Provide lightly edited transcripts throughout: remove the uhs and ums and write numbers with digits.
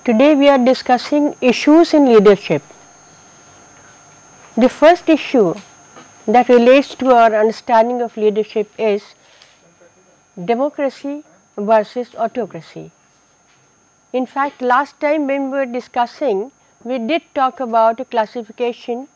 Today we are discussing issues in leadership. The first issue that relates to our understanding of leadership is democracy versus autocracy. In fact, last time when we were discussing, we did talk about a classification,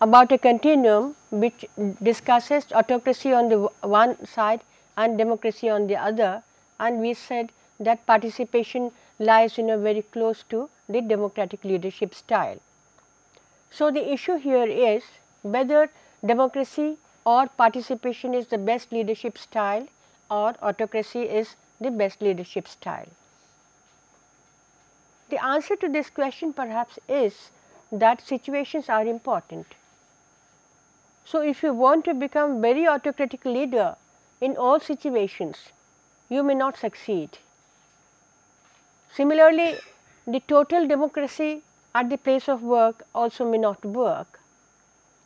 about a continuum which discusses autocracy on the one side and democracy on the other, and we said that participation lies very close to the democratic leadership style. So, the issue here is whether democracy or participation is the best leadership style or autocracy is the best leadership style. The answer to this question perhaps is that situations are important. So, if you want to become very autocratic leader in all situations, you may not succeed. Similarly, the total democracy at the place of work also may not work,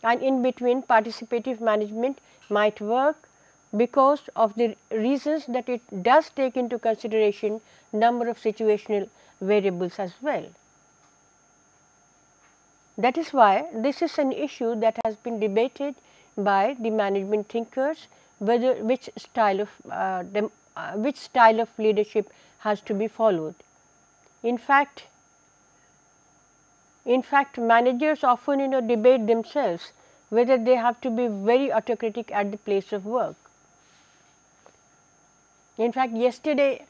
and in between participative management might work because of the reasons that it does take into consideration number of situational variables as well. That is why this is an issue that has been debated by the management thinkers, whether which style of leadership has to be followed. In fact, managers often debate themselves whether they have to be very autocratic at the place of work. In fact, yesterday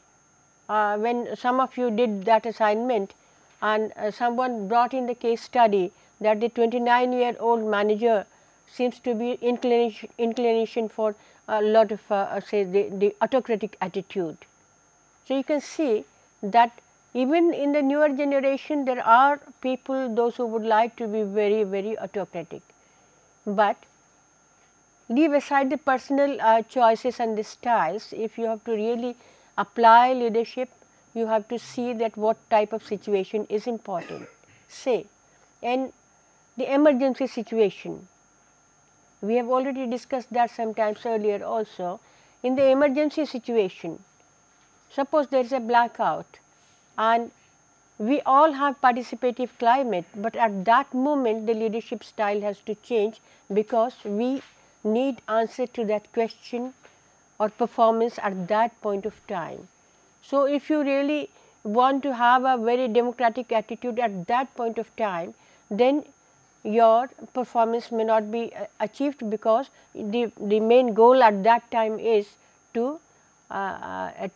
when some of you did that assignment and someone brought in the case study that the 29-year-old manager seems to be inclination for a lot of say the autocratic attitude. So, you can see that even in the newer generation there are people, those who would like to be very, very autocratic, but leave aside the personal choices and the styles. If you have to really apply leadership, you have to see that what type of situation is important. Say, in the emergency situation, we have already discussed that sometimes earlier also. In the emergency situation, suppose there is a blackout and we all have participative climate, but at that moment the leadership style has to change because we need answer to that question or performance at that point of time. So, if you really want to have a very democratic attitude at that point of time, then your performance may not be achieved because the main goal at that time is to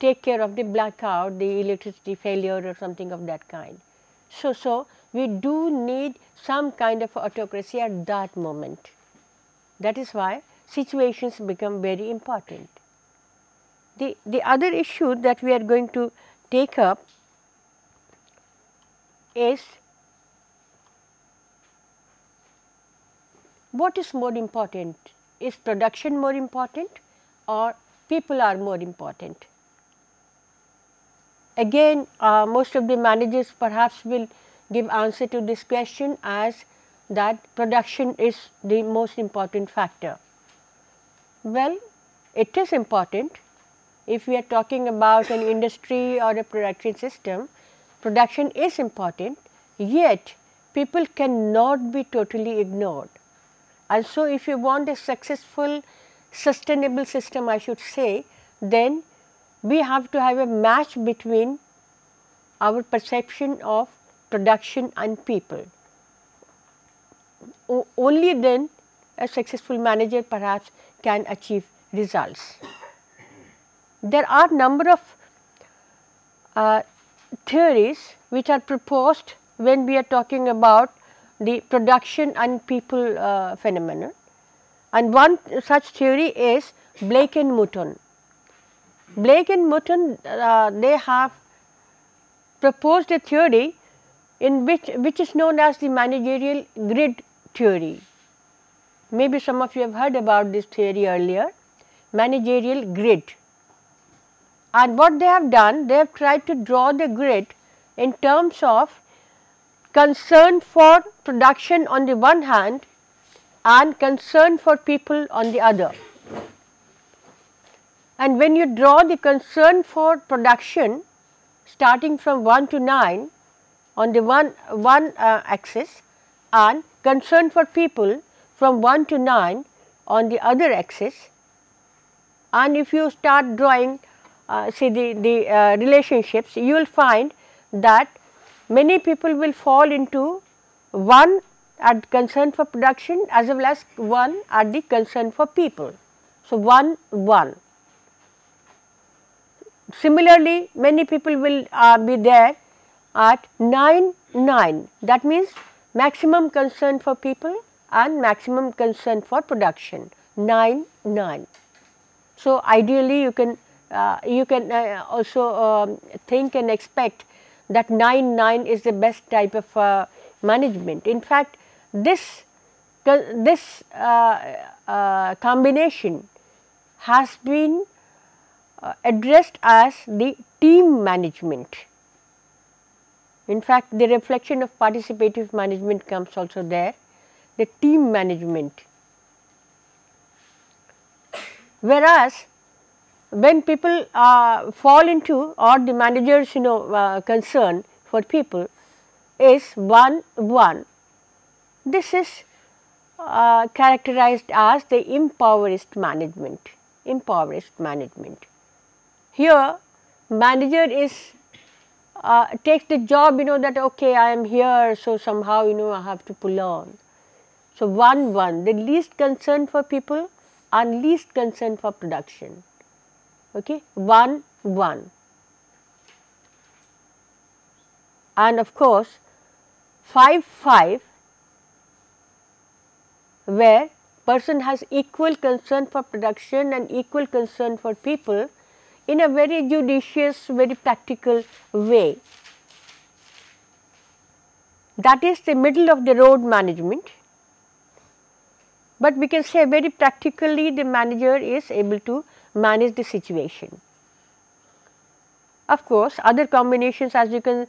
take care of the blackout, the electricity failure or something of that kind. So, we do need some kind of autocracy at that moment. That is why situations become very important. The other issue that we are going to take up is what is more important? Is production more important or people are more important? Again, most of the managers perhaps will give answer to this question as that production is the most important factor. Well, it is important. If we are talking about an industry or a production system, production is important, yet people cannot be totally ignored. And so, if you want a successful sustainable system, I should say, then we have to have a match between our perception of production and people. Only then a successful manager perhaps can achieve results. There are number of theories which are proposed when we are talking about the production and people phenomenon, and one such theory is Blake and Mouton. Blake and Mouton they have proposed a theory in which is known as the managerial grid theory. Maybe some of you have heard about this theory earlier, managerial grid. And what they have done, they have tried to draw the grid in terms of concern for production on the one hand and concern for people on the other. And when you draw the concern for production, starting from 1 to 9 on the one axis, and concern for people from 1 to 9 on the other axis. And if you start drawing say the relationships, you will find that many people will fall into 1 at concern for production as well as 1 at the concern for people. So, 1 1. Similarly, many people will be there at 9 9, that means maximum concern for people and maximum concern for production, 9 9. So, ideally you can also think and expect that 9 9 is the best type of management. In fact, this combination has been addressed as the team management. In fact, the reflection of participative management comes also there, the team management. Whereas, when people fall into, or the managers concern for people is 1 1, this is characterized as the impoverished management. Impoverished management. Here, manager is takes the job, that okay, I am here, so somehow I have to pull on. So 1 1, the least concern for people and least concern for production. Okay, 1 1. And of course, 5 5, where person has equal concern for production and equal concern for people in a very judicious, very practical way. That is the middle of the road management, but we can say very practically the manager is able to manage the situation. Of course, other combinations, as you can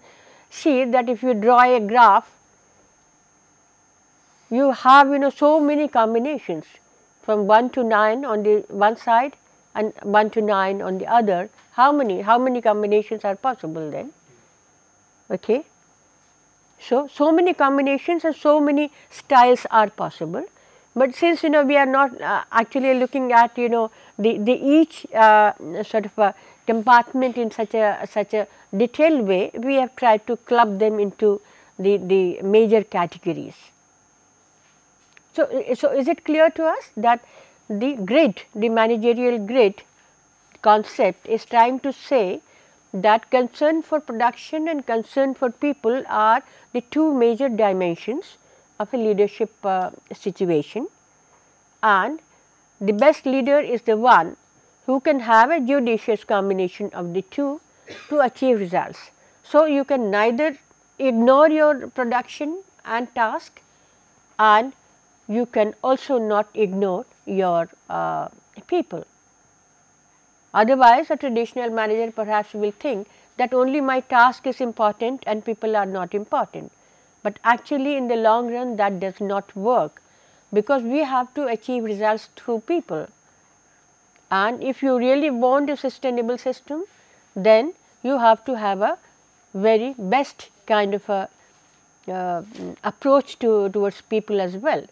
see, that if you draw a graph, you have so many combinations from 1 to 9 on the one side and 1 to 9 on the other. How many combinations are possible then? Okay. So many combinations and so many styles are possible, but since we are not actually looking at the each sort of a compartment in such a detailed way, we have tried to club them into the major categories. So is it clear to us that the grid, the managerial grid concept is trying to say that concern for production and concern for people are the two major dimensions of a leadership situation, and the best leader is the one who can have a judicious combination of the two to achieve results. So, you can neither ignore your production and task, and you can also not ignore your people. Otherwise, a traditional manager perhaps will think that only my task is important and people are not important, but actually in the long run that does not work, because we have to achieve results through people. And if you really want a sustainable system, then you have to have a very best kind of a approach towards people as well.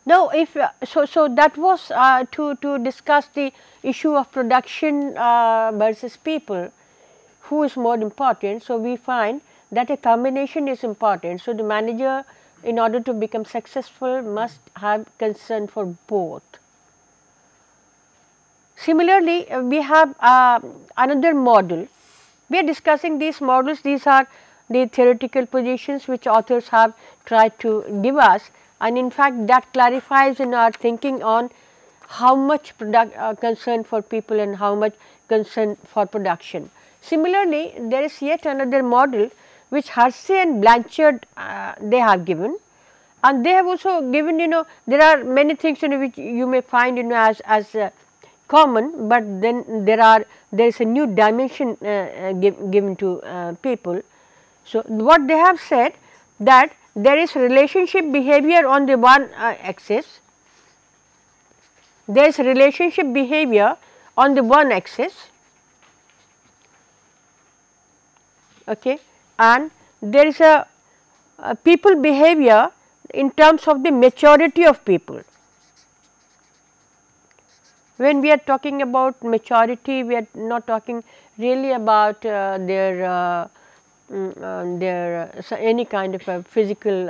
Now, if so that was to discuss the issue of production versus people, who is more important. So, we find that a combination is important. So, the manager, in order to become successful, must have concern for both. Similarly, we have another model. We are discussing these models. These are the theoretical positions which authors have tried to give us, and in fact, that clarifies in our thinking on how much concern for people and how much concern for production. Similarly, there is yet another model which Hersey and Blanchard they have given, and they have also given there are many things which you may find as common, but then there is a new dimension given to people. So, what they have said, that there is relationship behavior on the one axis, there is relationship behavior on the one axis, okay, and there is a people behavior in terms of the maturity of people. When we are talking about maturity, we are not talking really about their any kind of a physical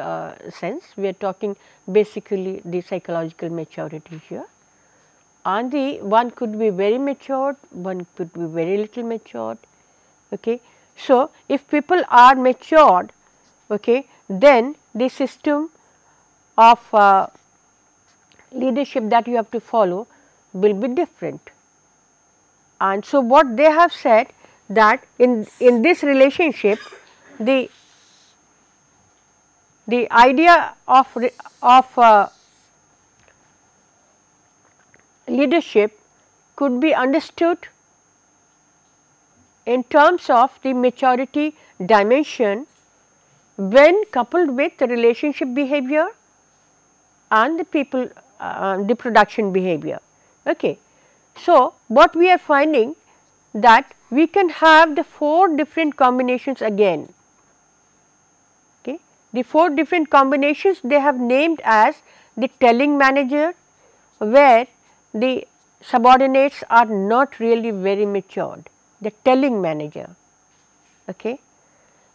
sense. We are talking basically the psychological maturity here. And the one could be very matured, one could be very little matured. Okay. So, if people are matured, okay, then the system of leadership that you have to follow will be different. And so, what they have said that in this relationship, the idea of leadership could be understood in terms of the maturity dimension when coupled with the relationship behavior and the people the production behavior. Okay. So, what we are finding that we can have the 4 different combinations again. Okay. The 4 different combinations they have named as the telling manager, where the subordinates are not really very matured, the telling manager. Okay.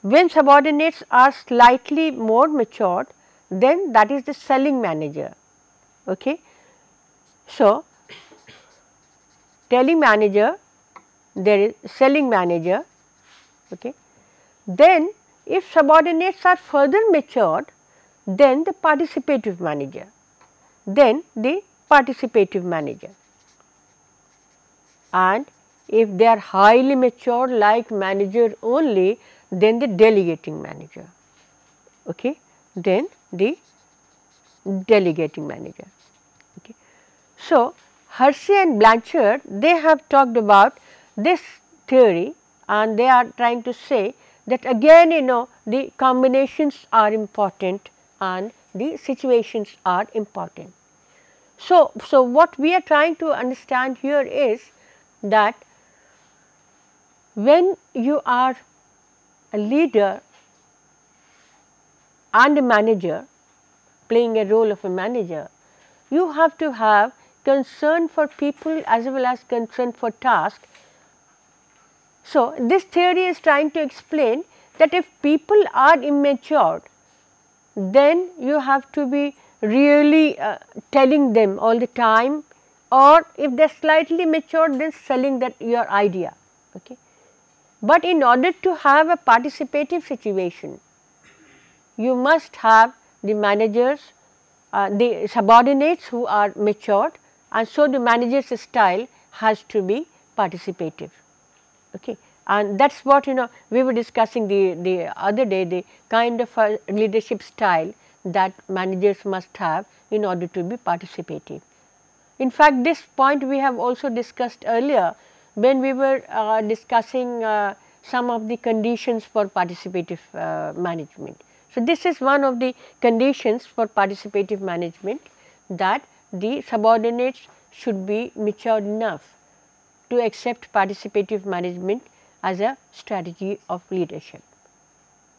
When subordinates are slightly more matured, then that is the selling manager. Okay. So, telling manager, there is selling manager. Okay. Then if subordinates are further matured, then the participative manager, then the participative manager. And if they are highly matured like manager only, then the delegating manager. Okay. Then the delegating manager. Okay. So, Hersey and Blanchard, they have talked about this theory, and they are trying to say that again the combinations are important and the situations are important. So, what we are trying to understand here is that when you are a leader and a manager playing a role of a manager, you have to have concern for people as well as concern for task. So, this theory is trying to explain that if people are immature, then you have to be really telling them all the time, or if they are slightly mature, then selling that your idea. Okay. But in order to have a participative situation, you must have the managers, the subordinates who are matured, and so the manager's style has to be participative. Okay. And that is what we were discussing the other day, the kind of a leadership style that managers must have in order to be participative. In fact, this point we have also discussed earlier when we were discussing some of the conditions for participative management. So, this is one of the conditions for participative management, that the subordinates should be mature enough to accept participative management as a strategy of leadership.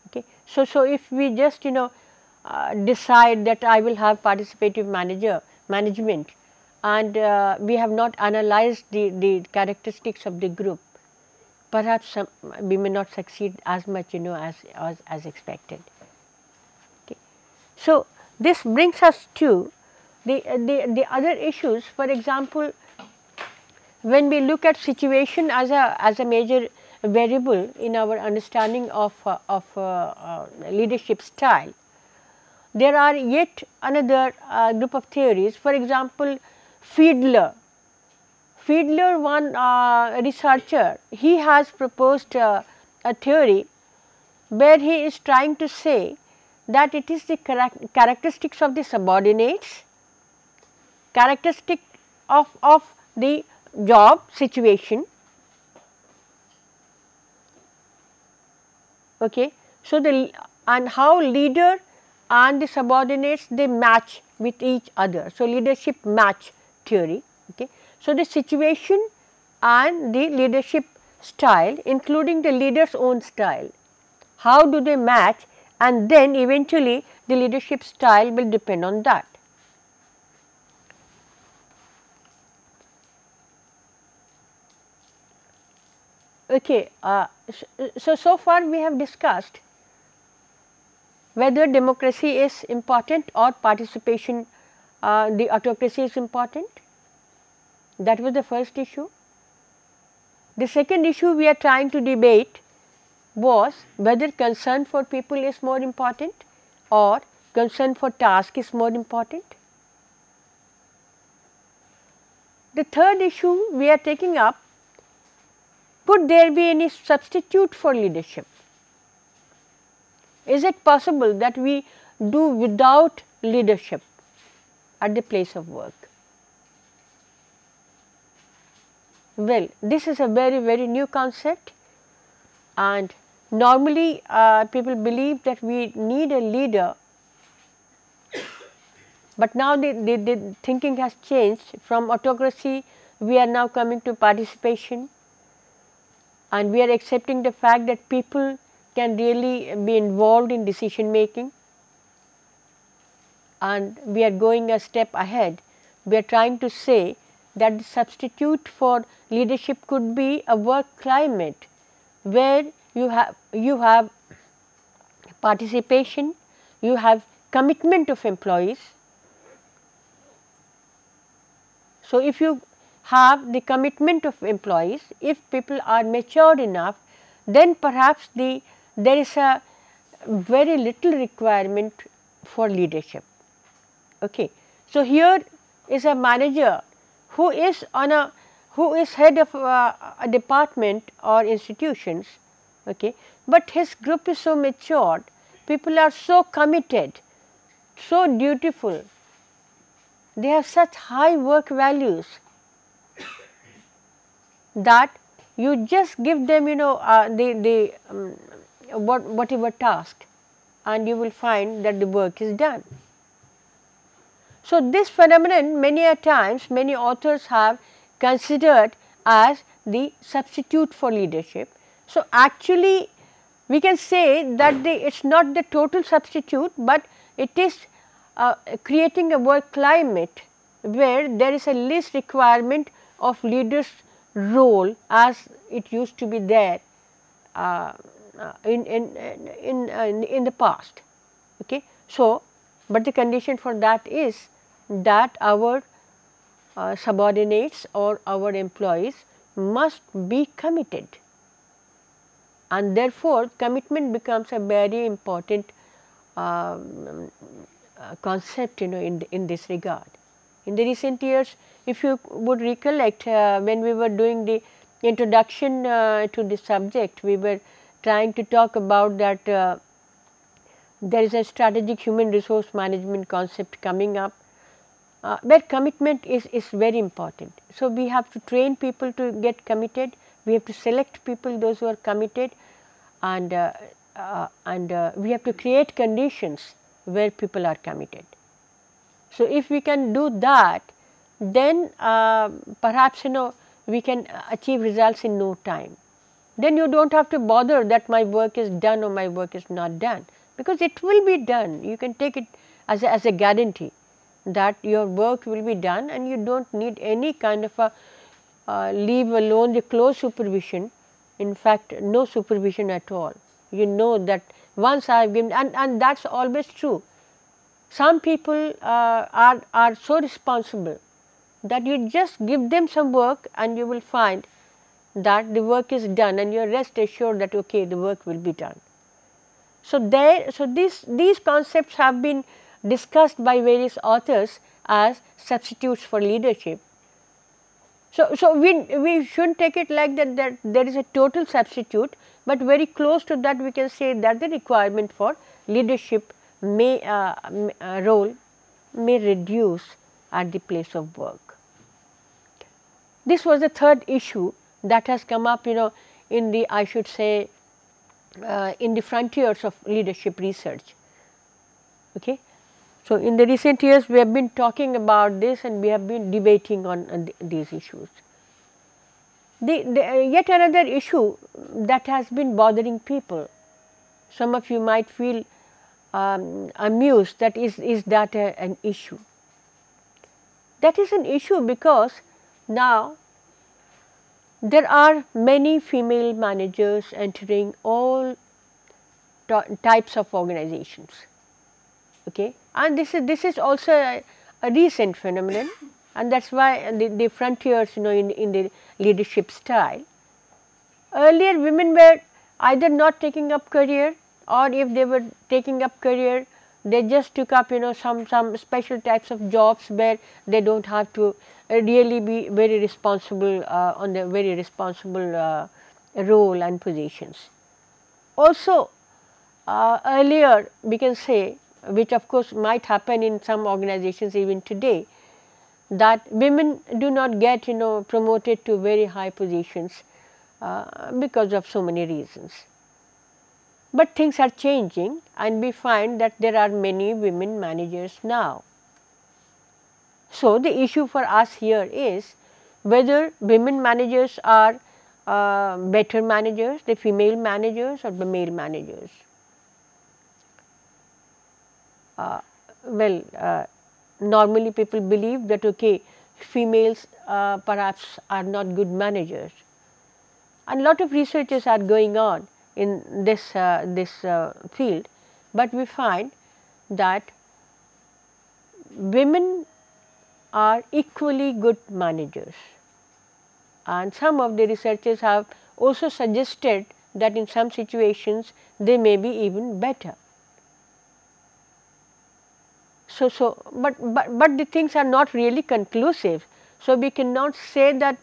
Okay. So, if we just decide that I will have participative management, and we have not analyzed the characteristics of the group, perhaps we may not succeed as much as expected. Okay. So, this brings us to the other issues. For example, when we look at situation as a major variable in our understanding of leadership style, there are yet another group of theories. For example, Fiedler, one researcher, he has proposed a theory where he is trying to say that it is the characteristics of the subordinates, characteristic of the job situation. Okay. So, and how leader and the subordinates, they match with each other. So, leadership match theory. Okay. So, the situation and the leadership style, including the leader's own style, how do they match, and then eventually the leadership style will depend on that. Okay, so far we have discussed whether democracy is important or participation, the autocracy is important. That was the first issue. The second issue we are trying to debate was whether concern for people is more important or concern for task is more important. The third issue we are taking up, could there be any substitute for leadership? Is it possible that we do without leadership at the place of work? Well, this is a very new concept, and normally people believe that we need a leader, but now the thinking has changed. From autocracy we are now coming to participation, and we are accepting the fact that people can really be involved in decision making, and we are going a step ahead. We are trying to say that the substitute for leadership could be a work climate where you have participation, you have commitment of employees. So, if you have the commitment of employees, if people are matured enough, then perhaps there is a very little requirement for leadership. Okay. So, here is a manager who is head of a department or institutions, okay, but his group is so matured, people are so committed, so dutiful, they have such high work values that you just give them whatever task, and you will find that the work is done. So, this phenomenon many a times many authors have considered as the substitute for leadership. So, actually we can say that it is not the total substitute, but it is creating a work climate where there is a less requirement of leaders' role as it used to be there in the past. Okay. So, but the condition for that is that our subordinates or our employees must be committed, and therefore, commitment becomes a very important concept in this regard. In the recent years, if you would recollect, when we were doing the introduction to the subject, we were trying to talk about that there is a strategic human resource management concept coming up, where commitment is very important. So, we have to train people to get committed, we have to select people those who are committed, and we have to create conditions where people are committed. So, if we can do that, then perhaps we can achieve results in no time. Then you do not have to bother that my work is done or my work is not done, because it will be done. You can take it as a guarantee that your work will be done, and you do not need any kind of a leave alone the close supervision. In fact, no supervision at all. You know that once I have given, and that is always true. Some people are so responsible that you just give them some work and you will find that the work is done, and you are rest assured that okay, the work will be done. So, these concepts have been discussed by various authors as substitutes for leadership. So, we should not take it like that there is a total substitute, but very close to that we can say that the requirement for leadership role may reduce at the place of work. This was the third issue that has come up in the, I should say, in the frontiers of leadership research. Okay. So, in the recent years we have been talking about this, and we have been debating on these issues. Yet another issue that has been bothering people some of you might feel amused that is that an issue. That is an issue because now there are many female managers entering all types of organizations, okay. And this is also a recent phenomenon, and that is why the frontiers, you know, in the leadership style. Earlier women were either not taking up career, or if they were taking up career, they just took up, you know, some special types of jobs where they do not have to really be very responsible on the very responsible role and positions. Also earlier we can say, which of course might happen in some organizations even today, that women do not get, you know, promoted to very high positions because of so many reasons. But things are changing, and we find that there are many women managers now. So, the issue for us here is whether women managers are better managers, the female managers or the male managers. Normally people believe that okay, females perhaps are not good managers, and lot of researches are going on in this field, but we find that women are equally good managers, and some of the researchers have also suggested that in some situations they may be even better. But the things are not really conclusive. So, we cannot say that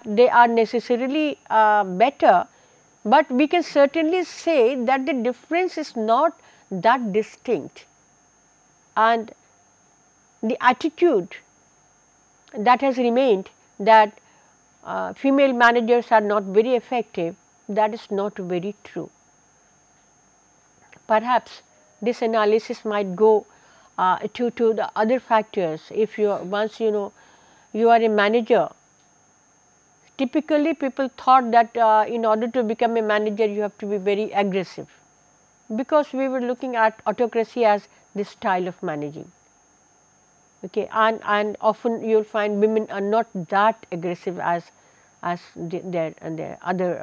they are necessarily better, but we can certainly say that the difference is not that distinct, and the attitude that has remained that female managers are not very effective, that is not very true. Perhaps this analysis might go to the other factors. If you once you know you are a manager, typically people thought that in order to become a manager you have to be very aggressive, because we were looking at autocracy as this style of managing, okay. And often you will find women are not that aggressive as their other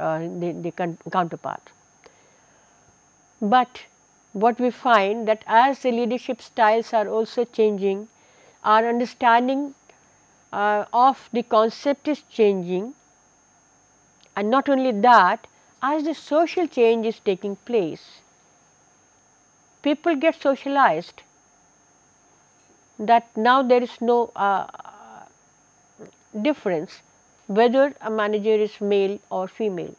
counterparts. But what we find that as the leadership styles are also changing, our understanding of the concept is changing, and not only that, as the social change is taking place, people get socialized, that now there is no difference whether a manager is male or female.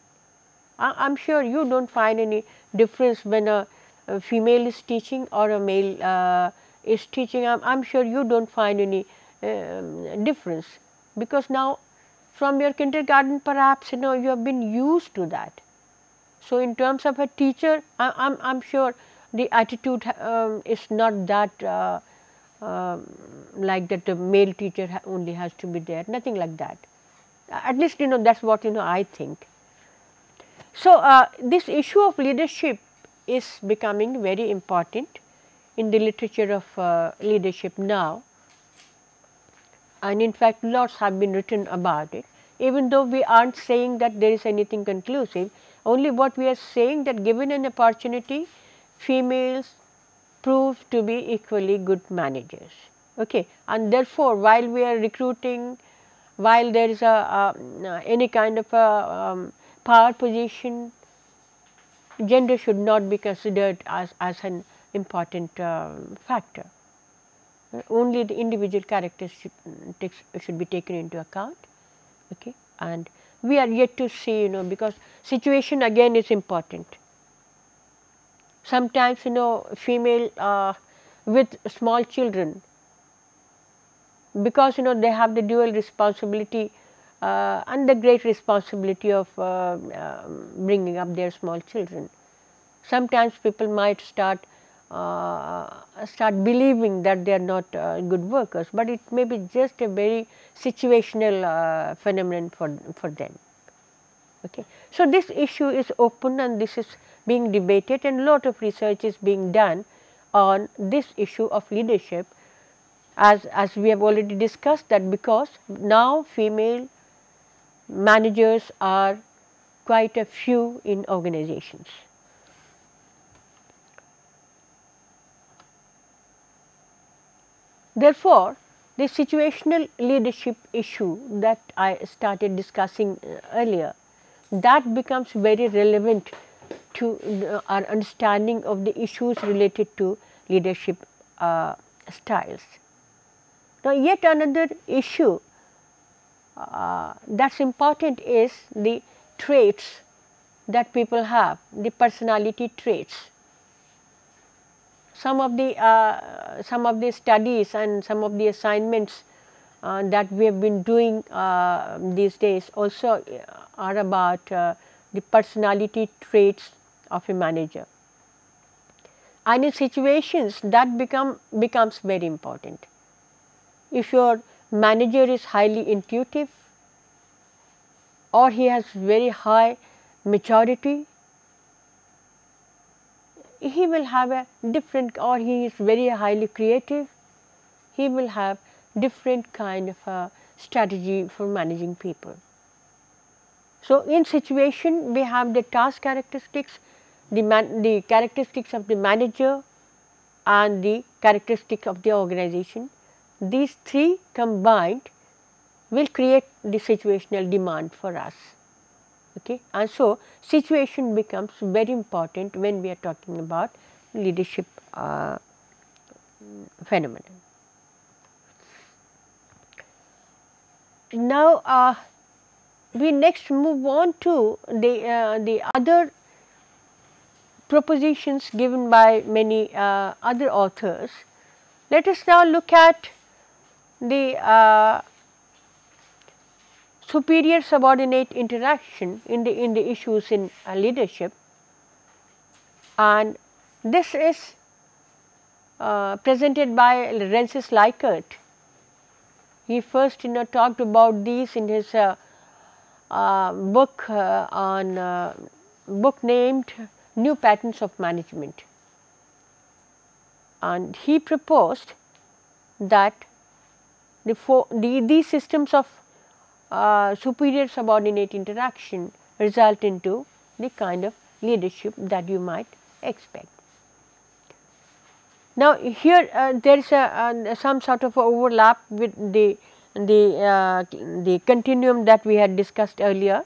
I am sure you do not find any difference when a female is teaching or a male is teaching. I am sure you do not find any difference, because now from your kindergarten perhaps you have been used to that. So, in terms of a teacher, I am sure the attitude is not that like that the male teacher only has to be there, nothing like that. At least that is what I think. So, this issue of leadership is becoming very important in the literature of leadership now, and in fact lots have been written about it, even though we are not saying that there is anything conclusive. Only what we are saying that given an opportunity, females prove to be equally good managers, okay. And therefore, while we are recruiting, while there is any kind of a power position, gender should not be considered as an important factor. Only the individual characters should be taken into account, okay. And we are yet to see, because situation again is important. Sometimes female with small children, because they have the dual responsibility and the great responsibility of bringing up their small children. Sometimes people might start believing that they are not good workers, but it may be just a very situational phenomenon for them. Okay. So, this issue is open, and this is being debated and lot of research is being done on this issue of leadership, as we have already discussed, that because now female managers are quite a few in organizations. Therefore, the situational leadership issue that I started discussing earlier, that becomes very relevant to our understanding of the issues related to leadership styles. Now, yet another issue that is important is the traits that people have, the personality traits. Some of the studies and some of the assignments that we have been doing these days also are about the personality traits of a manager, and in situations that becomes very important. If your manager is highly intuitive, or he has very high maturity, he will have a different, or he is very highly creative, he will have different kind of a strategy for managing people. So, in situation we have the task characteristics, the characteristics of the manager and the characteristics of the organization. These three combined will create the situational demand for us. Okay. And so, situation becomes very important when we are talking about leadership phenomenon. Now, we next move on to the other propositions given by many other authors. Let us now look at the superior subordinate interaction in the issues in leadership, and this is presented by Rensis Likert. He first talked about these in his book named New Patterns of Management, and he proposed that these systems of superior subordinate interaction result into the kind of leadership that you might expect. Now, here there is some sort of overlap with the continuum that we had discussed earlier.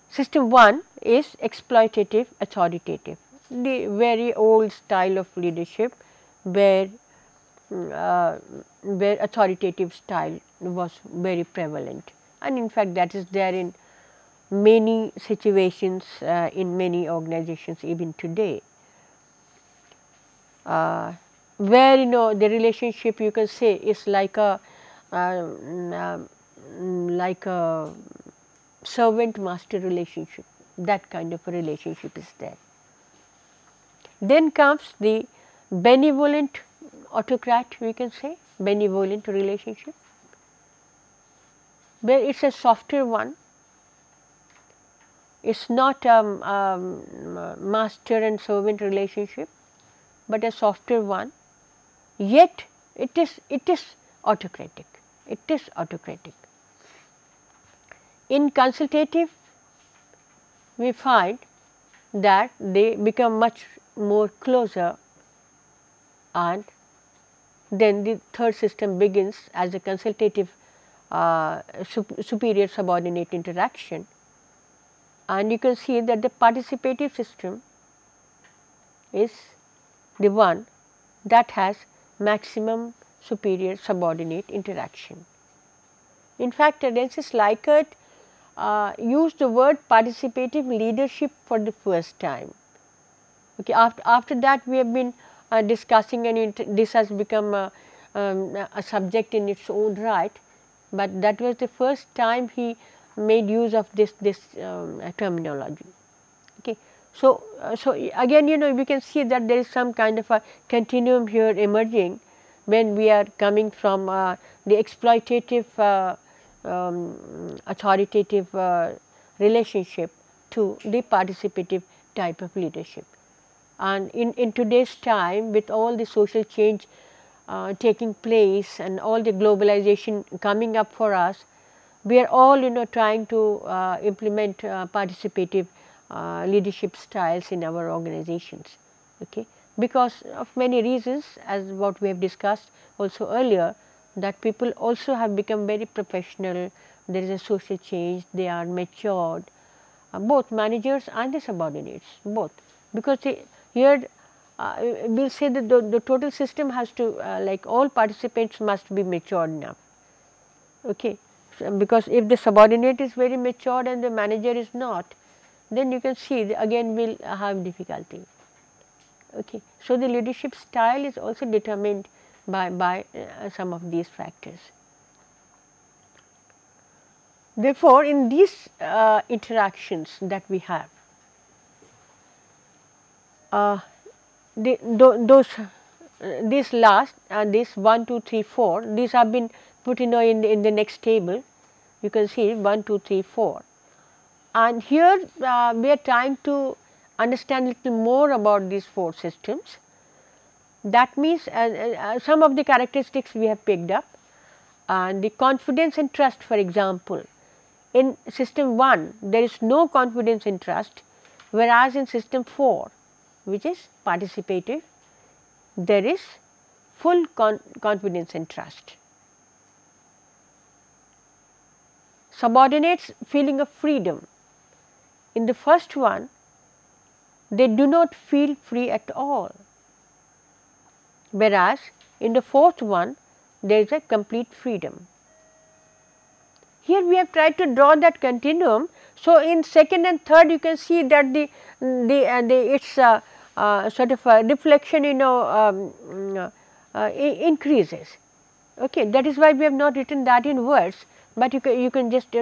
System 1 is exploitative authoritative, the very old style of leadership where authoritative style was very prevalent, and in fact that is there in many situations in many organizations even today, where the relationship, you can say, is like a servant master relationship. That kind of a relationship is there. Then comes the benevolent autocrat, we can say, benevolent relationship, where it is a softer one. It is not a master and servant relationship, but a softer one, yet it is autocratic. It is autocratic. In consultative, we find that they become much more closer, and then the third system begins as a consultative superior subordinate interaction, and you can see that the participative system is the one that has maximum superior subordinate interaction. In fact, Rensis Likert used the word participative leadership for the first time. Okay, after that we have been discussing, and this has become a subject in its own right, but that was the first time he made use of this terminology. Okay. So again, we can see that there is some kind of a continuum here emerging when we are coming from the exploitative authoritative relationship to the participative type of leadership. And in today's time, with all the social change taking place and all the globalization coming up for us, we are all trying to implement participative leadership styles in our organizations, okay, because of many reasons, as what we have discussed also earlier, that people also have become very professional. There is a social change, they are matured, both managers and the subordinates, both, because here we will say that the total system has to like all participants must be matured enough, okay. So, because if the subordinate is very matured and the manager is not, then you can see again we will have difficulty, okay. So, the leadership style is also determined by some of these factors. Therefore, in these interactions that we have, this last this 1, 2, 3, 4, these have been put in the next table. You can see 1, 2, 3, 4, and here we are trying to understand a little more about these 4 systems. That means some of the characteristics we have picked up, and the confidence and trust, for example. In system 1, there is no confidence and trust, whereas in system 4, which is participative, there is full confidence and trust. Subordinates feeling of freedom. In the first one, they do not feel free at all, whereas in the fourth one, there is a complete freedom. Here we have tried to draw that continuum. So, in second and third, you can see that its sort of a reflection increases. Okay, that is why we have not written that in words, but you can just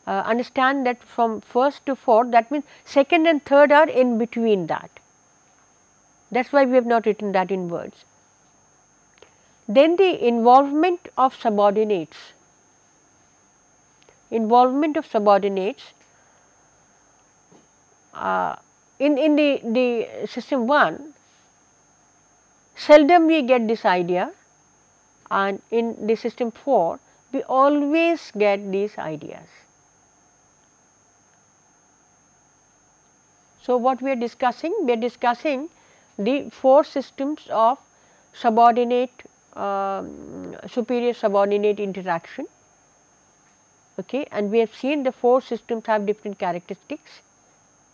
understand that from first to fourth, that means second and third are in between that. That is why we have not written that in words. Then the involvement of subordinates. Involvement of subordinates in the system 1, seldom we get this idea, and in the system 4, we always get these ideas. So, what we are discussing? We are discussing the 4 systems of subordinate, superior subordinate interaction. Okay, and we have seen the 4 systems have different characteristics.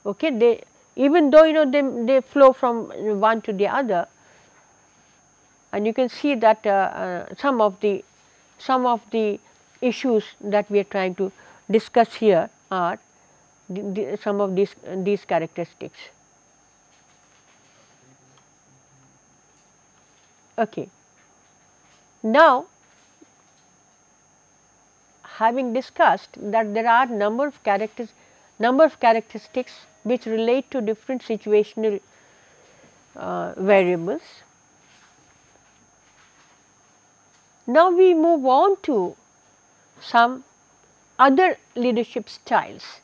Okay, they, even though they flow from one to the other, and you can see that some of the issues that we are trying to discuss here are some of these characteristics. Okay. Now, having discussed that there are number of characteristics which relate to different situational variables. Now, we move on to some other leadership styles,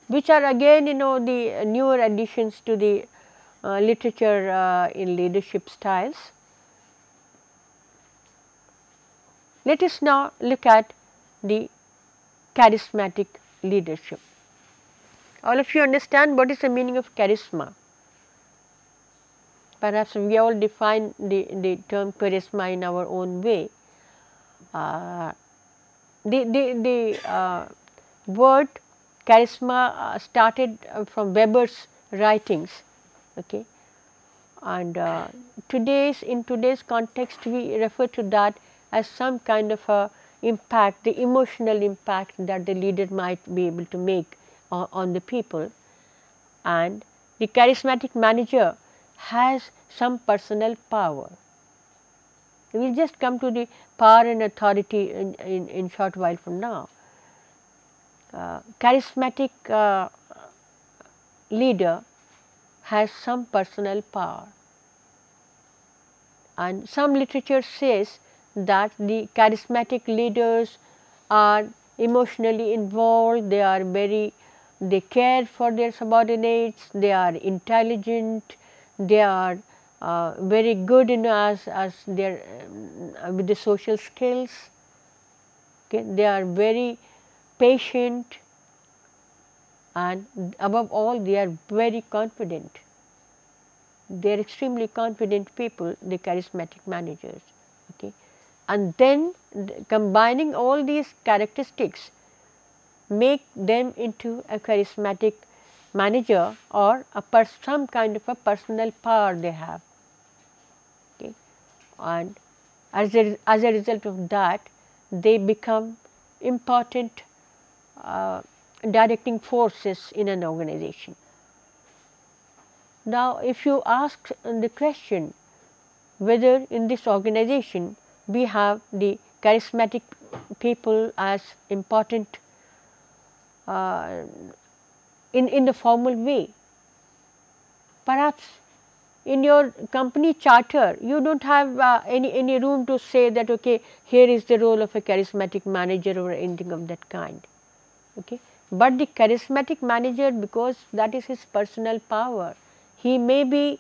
which are again the newer additions to the literature in leadership styles. Let us now look at the charismatic leadership. All of you understand what is the meaning of charisma? Perhaps we all define the term charisma in our own way. The word charisma started from Weber's writings, okay, and in today's context we refer to that as some kind of a impact, the emotional impact that the leader might be able to make on the people, and the charismatic manager has some personal power. We will just come to the power and authority in short while from now. Charismatic leader has some personal power, and some literature says that the charismatic leaders are emotionally involved, they are very they care for their subordinates, they are intelligent, they are very good in as their with the social skills. Okay. They are very patient, and above all they are very confident. They are extremely confident people, the charismatic managers. Okay. And then combining all these characteristics make them into a charismatic manager, or some kind of a personal power they have. Okay. And as a result of that, they become important directing forces in an organization. Now, if you ask the question whether in this organization we have the charismatic people as important in the formal way, perhaps in your company charter you do not have any room to say that okay, here is the role of a charismatic manager or anything of that kind. Okay. But the charismatic manager, because that is his personal power, he may be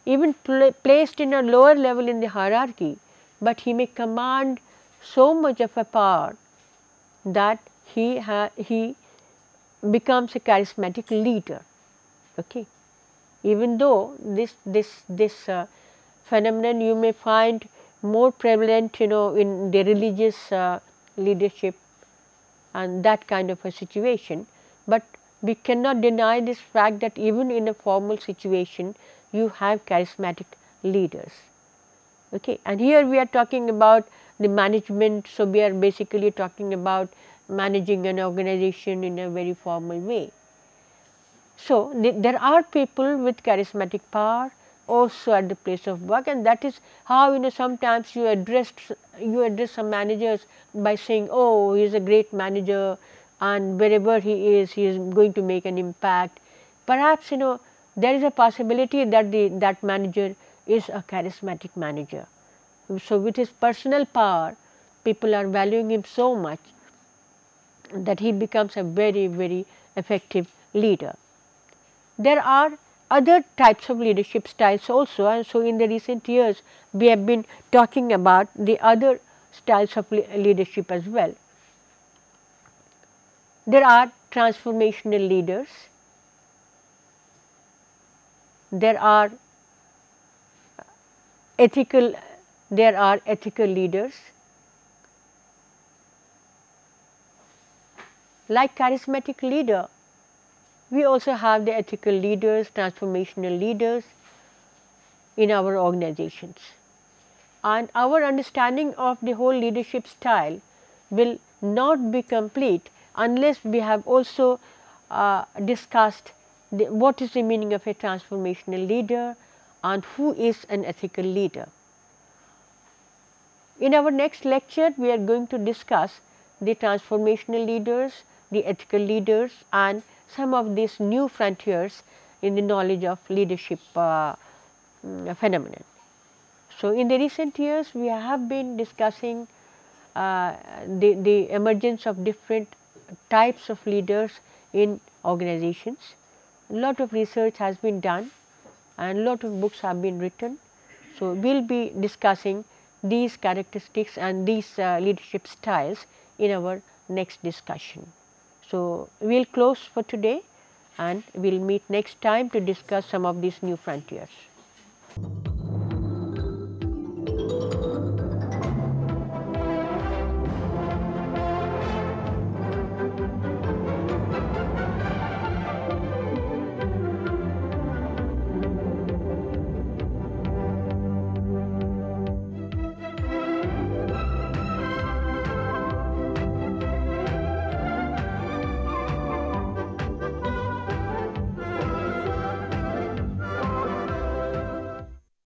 even placed in a lower level in the hierarchy, but he may command so much of a power that he becomes a charismatic leader. Okay. Even though this phenomenon you may find more prevalent, in the religious leadership and that kind of a situation, but we cannot deny this fact that even in a formal situation you have charismatic leaders. Okay. And here we are talking about the management, so we are basically talking about managing an organization in a very formal way. So, there are people with charismatic power also at the place of work, and that is how sometimes you address some managers by saying, oh, he is a great manager and wherever he is going to make an impact. Perhaps there is a possibility that that manager is a charismatic manager. So, with his personal power, people are valuing him so much that he becomes a very, very effective leader. There are other types of leadership styles also, and so in the recent years we have been talking about the other styles of leadership as well. There are transformational leaders, there are ethical leaders. Like charismatic leader, we also have the ethical leaders, transformational leaders in our organizations. And our understanding of the whole leadership style will not be complete unless we have also discussed what is the meaning of a transformational leader and who is an ethical leader. In our next lecture, we are going to discuss the transformational leaders, the ethical leaders, and some of these new frontiers in the knowledge of leadership phenomenon. So, in the recent years we have been discussing the emergence of different types of leaders in organizations. A lot of research has been done and a lot of books have been written. So, we will be discussing these characteristics and these leadership styles in our next discussion. So, we will close for today and we will meet next time to discuss some of these new frontiers.